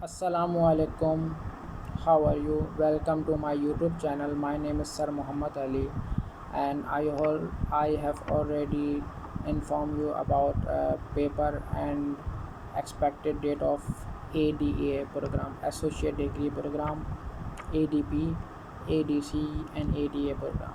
Assalamu alaikum. How are you? Welcome to my YouTube channel. My name is Sir Muhammad Ali, and I have already informed you about paper and expected date of ADA program, Associate Degree Program, ADP, ADC, and ADA program.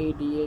ADA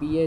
BA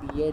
BA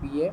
BA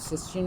16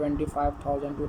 25,000 to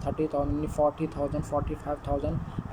30,000 40,000 45,000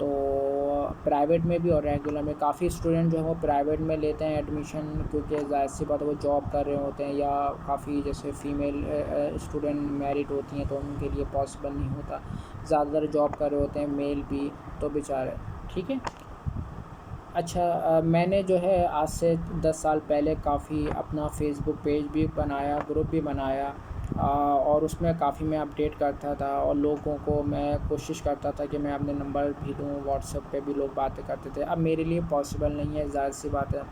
تو private میں بھی اور regular میں کافی student جو ہے وہ private میں لیتے ہیں ایڈمیشن، کیونکہ ظاہر سی بات ہے وہ جاب کر رہے ہوتے ہیں، یا کافی جیسے فیمیل اسٹوڈنٹ میرڈ ہوتی ہیں تو ان کے لیے پاسبل نہیں ہوتا، زیادہ تر جاب کر رہے ہوتے ہیں میل بھی، تو بیچارے ٹھیک ہے۔ اچھا میں نے جو ہے آج سے 10 سال پہلے کافی اپنا فیس بک پیج بھی بنایا، گروپ بھی بنایا، اور اس میں کافی میں اپڈیٹ کرتا تھا، اور لوگوں کو میں کوشش کرتا تھا کہ میں اپنے نمبر بھی دوں، واٹس ایپ پہ بھی لوگ باتیں کرتے تھے۔ اب میرے لیے پاسبل نہیں ہے، ظاہر سی بات ہے،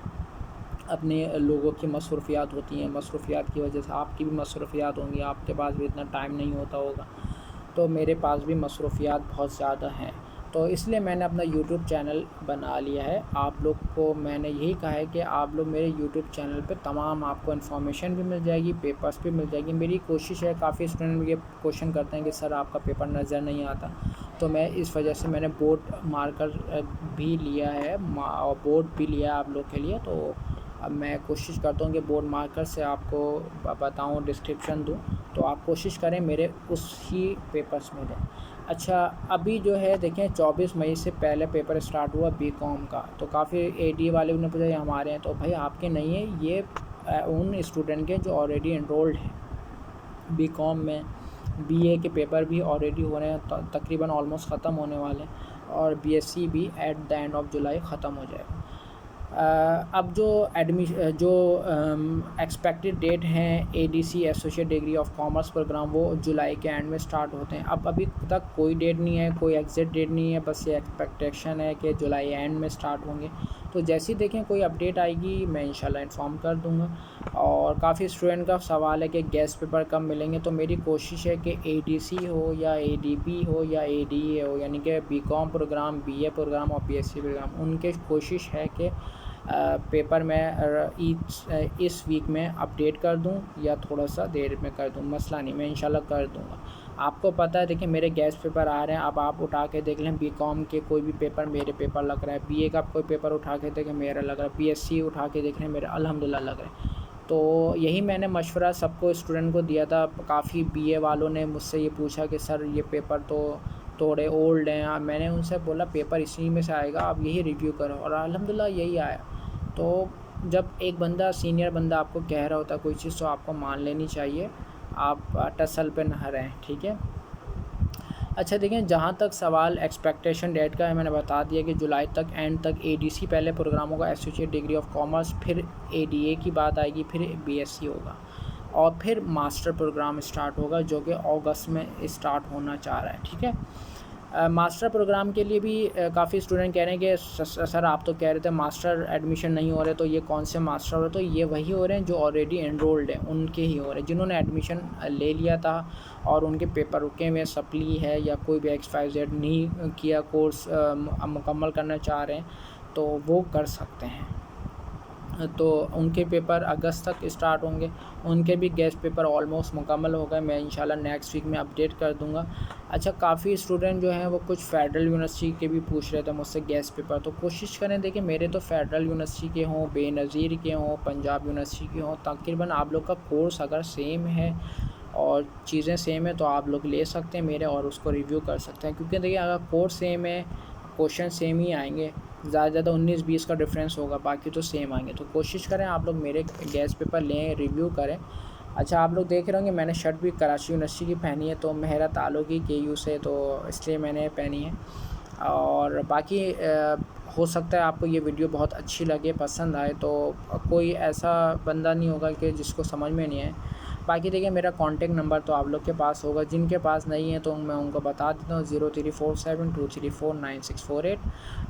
اپنے لوگوں کی مصروفیات ہوتی ہیں، مصروفیات کی وجہ سے آپ کی بھی مصروفیات ہوں گی، آپ کے پاس بھی اتنا ٹائم نہیں ہوتا ہوگا، تو میرے پاس بھی مصروفیات بہت زیادہ ہیں، تو اس لیے میں نے اپنا یوٹیوب چینل بنا لیا ہے۔ آپ لوگ کو میں نے یہی کہا ہے کہ آپ لوگ میرے یوٹیوب چینل پہ تمام آپ کو انفارمیشن بھی مل جائے گی، پیپرز بھی مل جائے گی۔ میری کوشش ہے، کافی اسٹوڈنٹ یہ کوشچن کرتے ہیں کہ سر آپ کا پیپر نظر نہیں آتا، تو میں اس وجہ سے میں نے بورڈ مارکر بھی لیا ہے، اور بورڈ بھی لیا ہے آپ لوگ کے لیے، تو اب میں کوشش کرتا ہوں کہ بورڈ مارکر سے آپ کو بتاؤں، ڈسکرپشن دوں، تو آپ کوشش کریں میرے اس ہی پیپرز میں دیں۔ اچھا ابھی جو ہے دیکھیں 24 مئی سے پہلے پیپر اسٹارٹ ہوا بی کام کا، تو کافی اے ڈی والے نے پوچھا یہ ہمارے ہیں، تو بھائی آپ کے نہیں ہیں، یہ ان اسٹوڈنٹ کے جو آلریڈی انرولڈ ہیں بی کام میں۔ بی اے کے پیپر بھی آلریڈی ہو رہے ہیں، تقریباً آلموسٹ ختم ہونے والے ہیں، اور بی ایس سی بھی at the end of July ختم ہو جائے گا۔ اب جو ایکسپیکٹڈ ڈیٹ ہیں A D C associate degree of commerce program, وہ جولائی کے اینڈ میں سٹارٹ ہوتے ہیں۔ ابھی تک کوئی ڈیٹ نہیں ہے، کوئی ایگزیکٹ ڈیٹ نہیں ہے، بس یہ ایکسپیکٹیشن ہے کہ جولائی اینڈ میں سٹارٹ ہوں گے، تو جیسی دیکھیں کوئی اپڈیٹ آئے گی میں انشاءاللہ انفارم کر دوں گا۔ اور کافی اسٹوڈنٹ کا سوال ہے کہ گیسٹ پیپر کب ملیں گے، تو میری کوشش ہے کہ اے ڈی سی ہو یا اے ڈی پی ہو یا اے ڈی اے ہو، یعنی کہ B com program, B A program اور بی ایس سی پروگرام، ان کے کوشش ہے کہ پیپر میں اس ویک میں اپڈیٹ کر دوں یا تھوڑا سا دیر میں کر دوں، مسئلہ نہیں، میں انشاءاللہ کر دوں گا۔ آپ کو پتہ ہے دیکھیں میرے گیسٹ پیپر آ رہے ہیں، اب آپ اٹھا کے دیکھ لیں بی کام کے کوئی بھی پیپر، میرے پیپر لگ رہا ہے، بی اے کا کوئی پیپر اٹھا کے دیکھیں میرا لگ رہا ہے، بی ایس سی اٹھا کے دیکھ لیں میرا الحمدللہ لگ رہا ہے۔ تو یہی میں نے مشورہ سب کو اسٹوڈنٹ کو دیا تھا۔ کافی بی اے والوں نے مجھ سے یہ پوچھا کہ سر یہ پیپر تو تھوڑے اولڈ ہیں، میں نے ان سے بولا پیپر اسی میں سے آئے گا، آپ یہی ریویو کرو، اور الحمدللہ یہی آیا۔ تو جب ایک بندہ سینئر بندہ آپ کو کہہ رہا ہوتا ہے کوئی چیز، تو آپ کو مان لینی چاہیے، آپ ٹسل پہ نہ رہیں، ٹھیک ہے۔ اچھا دیکھیں جہاں تک سوال ایکسپیکٹیشن ڈیٹ کا ہے، میں نے بتا دیا کہ جولائی تک اینڈ تک اے ڈی سی پہلے پروگرام ہوگا، ایسوسیٹ ڈگری آف کامرس، پھر اے ڈی اے کی بات آئے گی، پھر بی ایس سی ہوگا، اور پھر ماسٹر پروگرام اسٹارٹ ہوگا جو کہ اگست میں اسٹارٹ ہونا چاہ رہا ہے، ٹھیک ہے۔ ماسٹر پروگرام کے لیے بھی کافی اسٹوڈنٹ کہہ رہے ہیں کہ سر آپ تو کہہ رہے تھے ماسٹر ایڈمیشن نہیں ہو رہے، تو یہ کون سے ماسٹر ہو رہے؟ تو یہ وہی ہو رہے ہیں جو آلریڈی انرولڈ ہیں، ان کے ہی ہو رہے ہیں، جنہوں نے ایڈمیشن لے لیا تھا اور ان کے پیپر رکے ہوئے، سپلی ہے یا کوئی بھی XYZ نہیں کیا کورس مکمل کرنا چاہ رہے ہیں تو وہ کر سکتے ہیں، تو ان کے پیپر اگست تک اسٹارٹ ہوں گے، ان کے بھی گیسٹ پیپر آلموسٹ مکمل ہو گئے، میں انشاءاللہ نیکسٹ ویک میں اپڈیٹ کر دوں گا۔ اچھا کافی اسٹوڈنٹ جو ہیں وہ کچھ فیڈرل یونیورسٹی کے بھی پوچھ رہے تھے مجھ سے گیسٹ پیپر، تو کوشش کریں دیکھیں میرے تو فیڈرل یونیورسٹی کے ہوں، بے نظیر کے ہوں، پنجاب یونیورسٹی کے ہوں، تقریباً آپ لوگ کا کورس اگر سیم ہے اور چیزیں سیم ہیں تو آپ لوگ لے سکتے ہیں میرے، اور اس کو ریویو کر سکتے ہیں، کیونکہ دیکھیے اگر کورس سیم ہے کوشچن سیم ہی آئیں گے، زیادہ زیادہ 19-20 کا ڈفرینس ہوگا، باقی تو سیم آئیں گے، تو کوشش کریں آپ لوگ میرے گیسٹ پیپر لیں، ریویو کریں۔ اچھا آپ لوگ دیکھ رہے ہوں گے میں نے شرٹ بھی کراچی یونیورسٹی کی پہنی ہے، تو میرا تعلق ہی KU سے، تو اس لیے میں نے پہنی ہے، اور باقی ہو سکتا ہے آپ کو یہ ویڈیو بہت اچھی لگے، پسند آئے، تو کوئی ایسا بندہ نہیں ہوگا کہ جس کو سمجھ میں نہیں آئے۔ باقی دیکھیں میرا کانٹیکٹ نمبر تو آپ لوگ کے پاس ہوگا، جن کے پاس نہیں ہے تو میں ان کو بتا دیتا ہوں، 0347234968،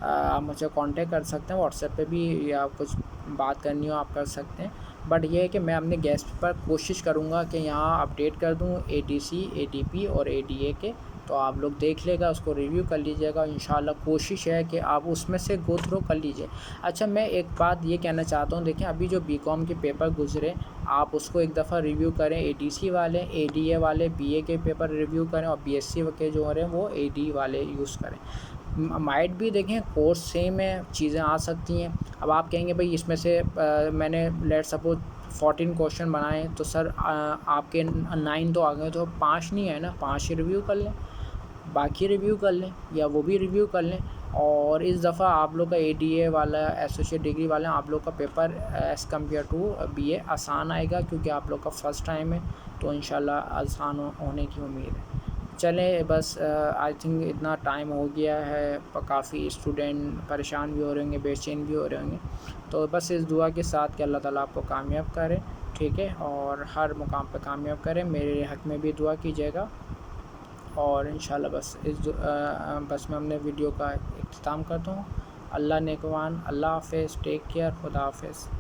آپ مجھ سے کانٹیکٹ کر سکتے ہیں، واٹس ایپ پہ بھی، یا کچھ بات کرنی ہو آپ کر سکتے ہیں۔ بٹ یہ ہے کہ میں اپنے گیسٹ پر کوشش کروں گا کہ یہاں اپڈیٹ کر دوں ADC ADP اور ADA کے، تو آپ لوگ دیکھ لے گا، اس کو ریویو کر لیجیے گا، انشاءاللہ کوشش ہے کہ آپ اس میں سے گو تھرو کر لیجیے۔ اچھا میں ایک بات یہ کہنا چاہتا ہوں، دیکھیں ابھی جو BCom کے پیپر گزرے آپ اس کو ایک دفعہ ریویو کریں، ADC والے، ADA والے، BA کے پیپر ریویو کریں، اور BSc کے جو ہو رہے ہیں وہ AD والے یوز کریں۔ مائٹ بھی دیکھیں کورس سیم ہے، چیزیں آ سکتی ہیں، اب آپ کہیں گے بھائی اس میں سے میں نے لیٹ سپوز 14 کوشچن بنائے تو سر آپ کے 9 تو آ گئے، تو 5 نہیں ہے نا، 5 ہی ریویو کر لیں، باقی ریویو کر لیں، یا وہ بھی ریویو کر لیں، اور اس دفعہ آپ لوگ کا ADA والا ایسوسیٹ ڈگری والا آپ لوگ کا paper as compare to BA آسان آئے گا، کیونکہ آپ لوگ کا فرسٹ ٹائم ہے، تو انشاءاللہ آسان ہونے کی امید ہے۔ چلیں بس آئی تھنک اتنا ٹائم ہو گیا ہے، کافی اسٹوڈنٹ پریشان بھی ہو رہے ہوں گے، بے چین بھی ہو رہے ہوں گے، تو بس اس دعا کے ساتھ کہ اللہ تعالیٰ آپ کو کامیاب کرے، ٹھیک ہے، اور ہر مقام پہ کامیاب کرے، میرے حق میں بھی دعا کیجیے گا، اور انشاءاللہ بس میں اپنے ویڈیو کا اختتام کرتا ہوں۔ اللہ نیکوان، اللہ حافظ، ٹیک کیئر، خدا حافظ۔